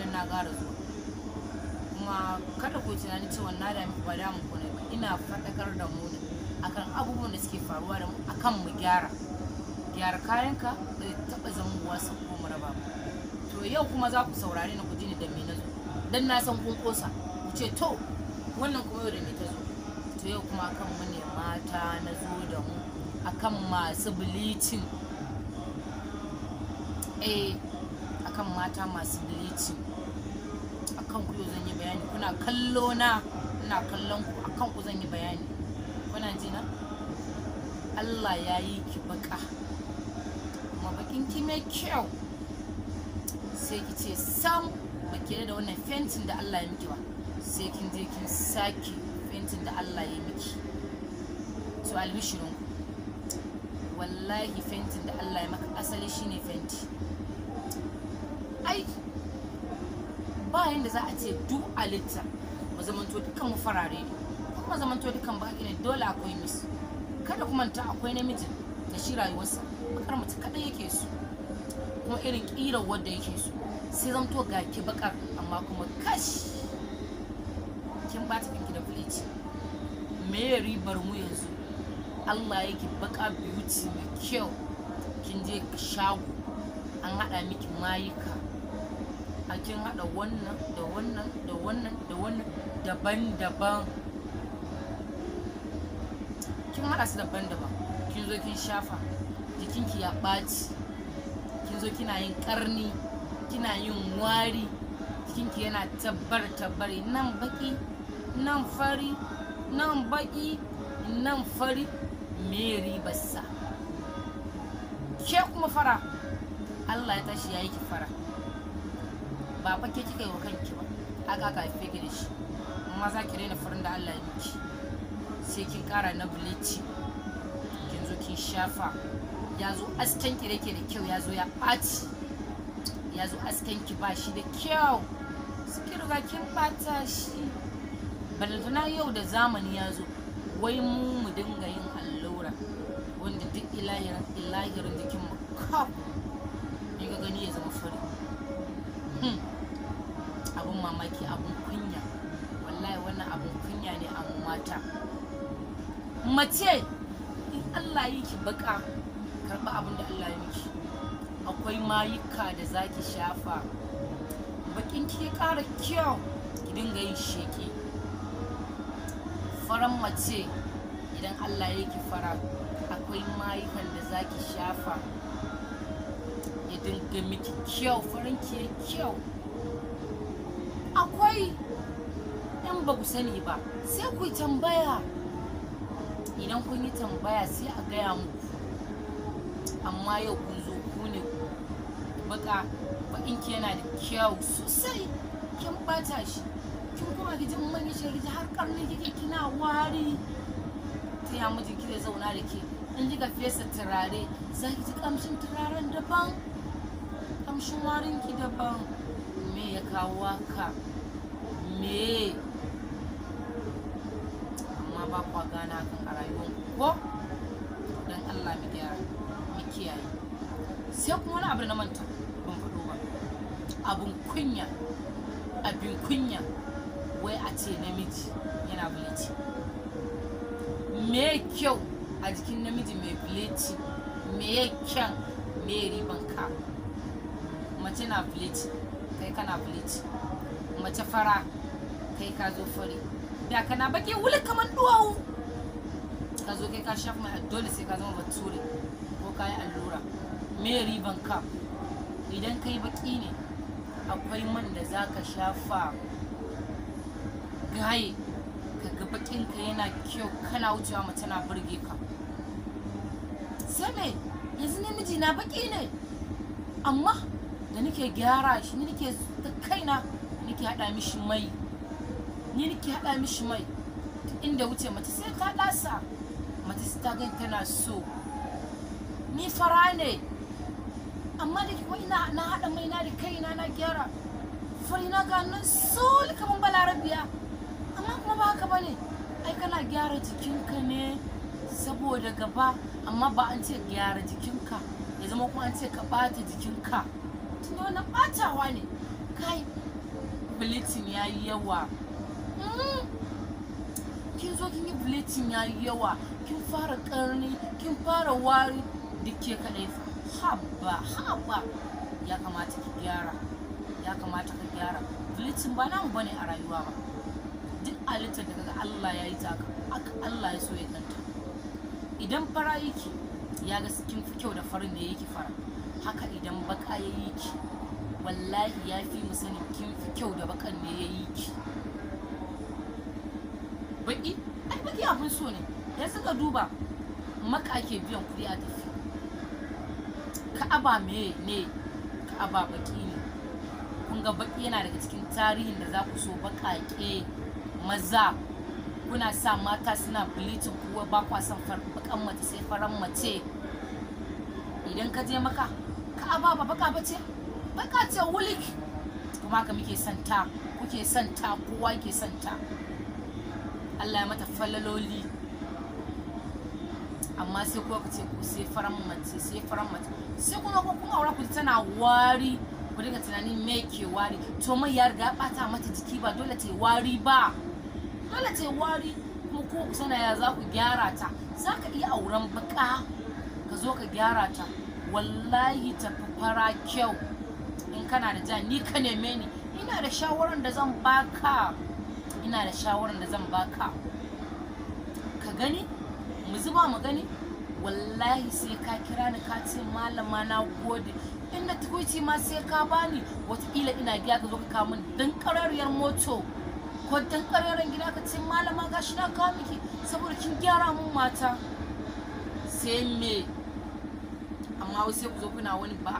nan na ƙara zuwa. Kuma kada ku tunani cewa na da muku ba da muku ne ba, ina faɗakar da mu ne akan abubuwan da suke faruwa da mu akan mu gyara kayanka da taɓa zaman wasa ko mu raba ba. To yau kuma za ku saurare ni ku ji ni da me na zo, dan na san kun kosa ku ce to wannan kuma yau da me ta zo. To yau kuma akan mu ne mata na zo da mu, akan masu bleaching, akan mata masu bleaching, akan ku yau zan yi bayani. Kuna kallo na, ina kallon ku, akan ku zan yi bayani. Kuna ji na? Allah ya yi ki baka, kuma bakin ki mai kyau, sai ki ce sam ba ki da wannan fentin da Allah ya miki ba, sai kin je kin sake fentin da Allah ya miki. To albishirin ku, wallahi fentin da Allah ya maka asali shine fenti. Ai ba yanda za a ce duk alitta mu zamanto dukkan mu farare ne, kuma zamanto dukkan baki ne, dole akwai mis. Kada ku manta akwai namijin da shi rayuwarsa bakar mace kadai yake so, kuma irin kirar wanda yake so, sai zamto ga ki bakar amma kuma kash kin bata kanki da bleach. Me ribar mu yanzu? Allah yake baka beauty mai kyau, kin je shago an hada miki mayuka, a kin hada wannan da wannan da wannan da wannan daban-daban, kin hada su daban-daban, kin zo kin shafa jikinki ya ɓaci, kin zo kina yin karni, kina yin wari, jikinki yana tabbari, nan baki nan fari, nan baki nan fari. Me ribarsa? Ke kuma fara, Allah ya tashi ya yi ki fara, ba fa ke kika yi wa kanki ba, aka haife ki da shi. Amma za ki raina farin da Allah ya miki, sai kin kara na bleaching, kin zo kin shafa, ya zo asken ki da ke da kyau ya zo ya ɓaci, ya zo asken ki ba shi da kyau, suke riga kin ɓata shi. Balantana yau da zamani ya zo, wai mu dinga yin allura wanda duk ilahirin jikin mu kaf ne ga gani ya zama fari. Abun mamaki, abun kunya, wallahi wannan abun kunya ne a mu mata. Mace in Allah yi ki baka, karba abin da Allah ya miki, akwai mayuka da zaki shafa, bakin ki ƙara kyau, ki dinga yin sheki. Faran mace idan Allah ya ki fara, akwai mayukan da zaki shafa ya dinga miki kyau, farin ki kyau. Akwai in ba ku sani ba sai ku tambaya, idan kun yi tambaya sai a gaya muku. Amma yau kun zo ku ne baka, bakin ki yana da kyau sosai, kin bata shi, kin kuma ki ji mun yi shi har karni kike kina wari. Ta ya mijin ki zai zauna da ke, in kika fesa turare za ki ji kamshin turaren daban, kamshin warin ki daban. Me ya kawo haka? Me? Amma ba kwa gana kan a rayuwar ko? Dan Allah mu gyara, mu kiyaye. Sai kuma wani abu na manta ban faɗo ba, abun kunya, abin kunya, wai a ce namiji yana bleaching. Me kyau a jikin namiji mai bleaching? Me kyan? Me riban ka? Mace na bleaching, kai kana bleaching. Mace fara, kai ka zo fari, da kana baki wuli kaman duwawu, ka zo kai ka shafa mai, dole sai ka zama bature ko ka yi allura. Me riban ka? Idan kai baki ne, akwai man da za ka shafa gaye, ka ga bakin ka yana kyau, kana wucewa mace na burge ka. Sai me yanzu namiji na baki ne, amma da nake gyara shi, ni nake da kaina nake hada mishi mai, inda wuce mace sai ta dasa, mace sai ta gani tana so. Ni fara ne, amma da kuma ina na hada mai na da kaina na gyara, fari na ga nan sol kaman balarabiya. Amma kuma ba haka bane, ai kana gyara jikinka ne saboda gaba, amma ba an ce gyara jikinka ya zama kuma an ce ka bata jikinka. Tunda wannan batawa ne. Kai bleaching yayi yawa. Kin zo kin yi bleaching yayi yawa, kin fara karni, kin fara wari, duk ke kadai haba ya kamata ki gyara, ya kamata ka gyara. Bleaching ba namu bane a rayuwa ba. Duk halittar da kaga Allah ya yi ta haka Allah ya so ya ganta. Idan fara yake ya ga kin fi kyau da farin ne yake fara, haka idan baka yayi ki wallahi ya fi mu sani kin fi kyau da bakan ne yayi ki. Baki ai baki abin so ne. Ya suka duba maka ake biyan kuɗi a tafi. Ka'aba me ne? Ka'aba baki ne. Kun ga baki yana daga cikin tarihin da za ku so baƙaƙe maza. Kuna sa mata suna bleaching, kuwa ba kwa son bakan mace sai faran mace. Idan ka je maka Ka'aba ba baka bace, baka ce wulik. Kuma haka muke santa, kuke santa, kowa yake santa. Allah ya mata falaloli, amma sai kuwa ku ce ku sai faran mace, sai faran mace, sai kuma ku kun aura ku tana wari, ku dinga tunanin me ke wari. To mai ya riga bata mata jiki, ba dole ta yi wari ba, dole ta yi wari. Kuma ko ku sana ya za ku gyara ta. Za ka iya auren baka ka zo ka gyara ta, wallahi ta fi fara kyau. In kana da ja ni ka neme ni, ina da shawaran da zan baka, ina da shawaran da zan baka. Ka gani mu zuba mu gani, wallahi sai ka kira ni ka ce malama na gode. Inda tukuici ma sai ka bani, wataƙila ina biya ka zo ka kawo min dan ƙararriyar moto ko dan ƙararren gida, ka ce malama gashi na kawo miki saboda kin gyara mun mata. Sai me? Amma sai ku zo kuna wani ba